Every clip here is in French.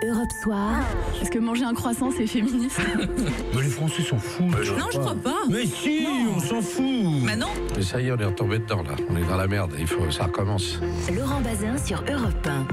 Europe Soir. Est-ce que manger un croissant, c'est féministe? Mais les Français s'en foutent. Non, je crois pas. Mais si, Non. on s'en fout. Bah non. Mais ça y est, on est retombé dedans là. On est dans la merde. Ça recommence. Laurent Bazin sur Europe 1.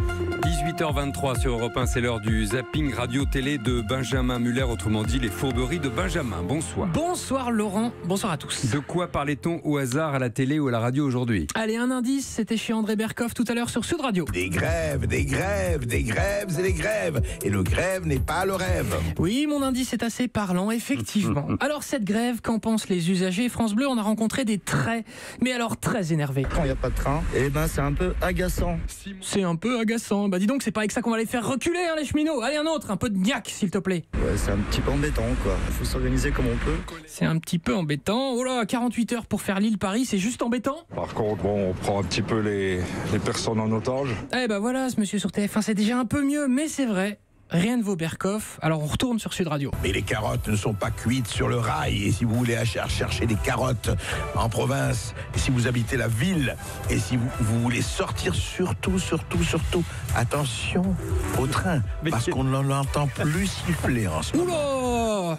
18h23 sur Europe 1, c'est l'heure du zapping radio-télé de Benjamin Muller, autrement dit les fourberies de Benjamin. Bonsoir. Bonsoir Laurent, bonsoir à tous. De quoi parlait-on au hasard à la télé ou à la radio aujourd'hui? Allez, un indice, c'était chez André Berkoff tout à l'heure sur Sud Radio. Des grèves, des grèves, des grèves et des grèves. Et le grève n'est pas le rêve. Oui, mon indice est assez parlant, effectivement. Alors cette grève, qu'en pensent les usagers? France Bleu, on a rencontré des mais alors très énervés. Quand il n'y a pas de train, c'est un peu agaçant. C'est un peu agaçant. Bah dis donc, c'est pas avec ça qu'on va les faire reculer, hein, les cheminots. Allez, un autre, un peu de niaque, s'il te plaît. Ouais, c'est un petit peu embêtant, quoi. Il faut s'organiser comme on peut. C'est un petit peu embêtant. Oh là, 48 heures pour faire Lille-Paris, c'est juste embêtant. Par contre, bon, on prend un petit peu les personnes en otage. Eh bah voilà, ce monsieur sur TF1, c'est déjà un peu mieux, mais c'est vrai. Rien ne vaut Berkoff, alors on retourne sur Sud Radio. Mais les carottes ne sont pas cuites sur le rail. Et si vous voulez chercher des carottes en province, et si vous habitez la ville, et si vous voulez sortir, surtout, attention au train. Parce qu'on ne l'entend plus siffler en ce moment. Oula!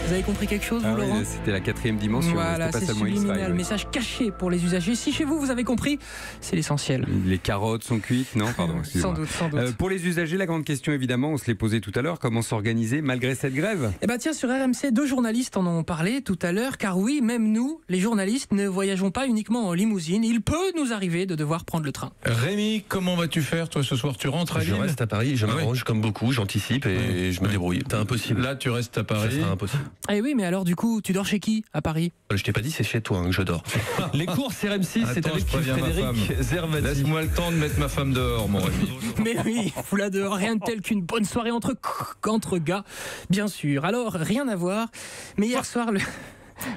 Vous avez compris quelque chose, vous, Laurent? Oui, c'était la 4e dimension. Voilà, c'était pas c'est seulement subliminal, X-Files, oui. message caché pour les usagers. Si chez vous, vous avez compris, c'est l'essentiel. Les carottes sont cuites? Non, pardon, excusez-moi. Sans doute. Pour les usagers, la grande question, évidemment, on se l'est posée tout à l'heure, comment s'organiser malgré cette grève? Eh ben tiens, sur RMC, 2 journalistes en ont parlé tout à l'heure, car oui, même nous, les journalistes, ne voyageons pas uniquement en limousine. Il peut nous arriver de devoir prendre le train. Rémi, comment vas-tu faire toi ce soir? Tu rentres à Lille? Je reste à Paris, je m'arrange comme beaucoup, j'anticipe et je me débrouille. C'est impossible. Là, tu restes à Paris. Ça sera impossible. Eh oui, mais alors du coup, tu dors chez qui à Paris? Je t'ai pas dit, c'est chez toi que je dors. Les courses RMC, c'est Attends, avec je préviens ma Frédéric femme. Zervati. Laisse-moi le temps de mettre ma femme dehors, mon Rémi. Mais oui, vous là dehors, rien de tel qu'une bonne soirée entre gars, bien sûr. Alors, rien à voir, mais hier soir,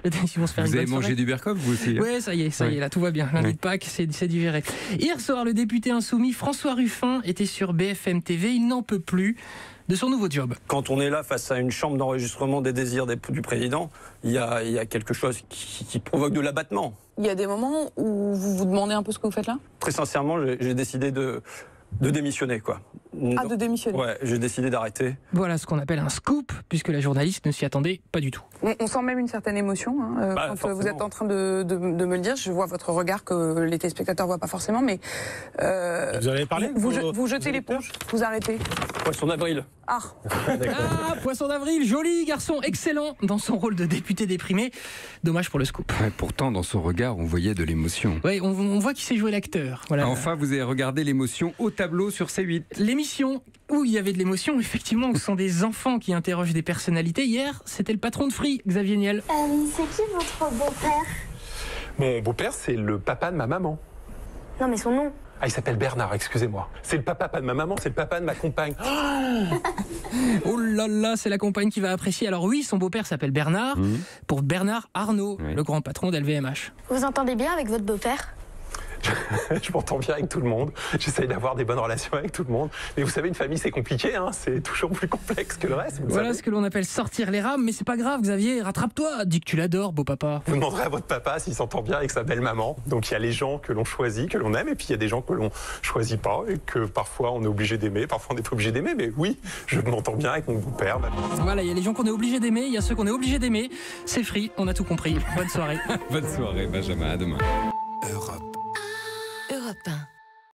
ils vont se faire Vous une avez bonne mangé soirée. du Berkoff, vous aussi? Ouais, ça y est, là, tout va bien. Lundi de Pâques, c'est digéré. Hier soir, le député insoumis François Ruffin était sur BFM TV. Il n'en peut plus de son nouveau job. Quand on est là face à une chambre d'enregistrement des désirs du président, il y a quelque chose qui provoque de l'abattement. Il y a des moments où vous vous demandez un peu ce que vous faites là? Très sincèrement, j'ai décidé de démissionner, quoi. Ah, de démissionner. Ouais, j'ai décidé d'arrêter. Voilà ce qu'on appelle un scoop, puisque la journaliste ne s'y attendait pas du tout. On sent même une certaine émotion quand forcément. vous êtes en train de me le dire. Je vois votre regard que les téléspectateurs ne voient pas forcément, mais Vous avez parlé? vous jetez l'éponge, vous arrêtez. Poisson d'avril. Ah, Ah, Poisson d'avril, joli garçon, excellent dans son rôle de député déprimé. Dommage pour le scoop. Ouais, pourtant, dans son regard, on voyait de l'émotion. Ouais, on voit qu'il sait jouer l'acteur. Voilà. Enfin, vous avez regardé l'émotion au tableau sur C8. L'émission où il y avait de l'émotion, effectivement, où ce sont des enfants qui interrogent des personnalités. Hier, c'était le patron de Free, Xavier Niel. C'est qui votre beau-père? Mon beau-père, c'est le papa de ma maman. Non, mais son nom. Ah, il s'appelle Bernard, excusez-moi. C'est le papa pas de ma maman, c'est le papa de ma compagne. Oh là là, c'est la compagne qui va apprécier. Alors oui, son beau-père s'appelle Bernard, pour Bernard Arnault, le grand patron d'LVMH. Vous entendez bien avec votre beau-père? Je m'entends bien avec tout le monde. J'essaye d'avoir des bonnes relations avec tout le monde. Mais vous savez, une famille, c'est compliqué, hein. C'est toujours plus complexe que le reste. Voilà ce que l'on appelle sortir les rames, mais c'est pas grave, Xavier, rattrape-toi. Dis que tu l'adores, beau papa. Vous demanderez à votre papa s'il s'entend bien avec sa belle-maman. Donc il y a les gens que l'on choisit, que l'on aime, et puis il y a des gens que l'on choisit pas, et que parfois on est obligé d'aimer, parfois on n'est pas obligé d'aimer. Mais oui, je m'entends bien avec mon beau-père. Voilà, il y a les gens qu'on est obligé d'aimer, il y a ceux qu'on est obligé d'aimer. C'est Free, on a tout compris. Bonne soirée. Bonne soirée, Benjamin, à demain. Europe.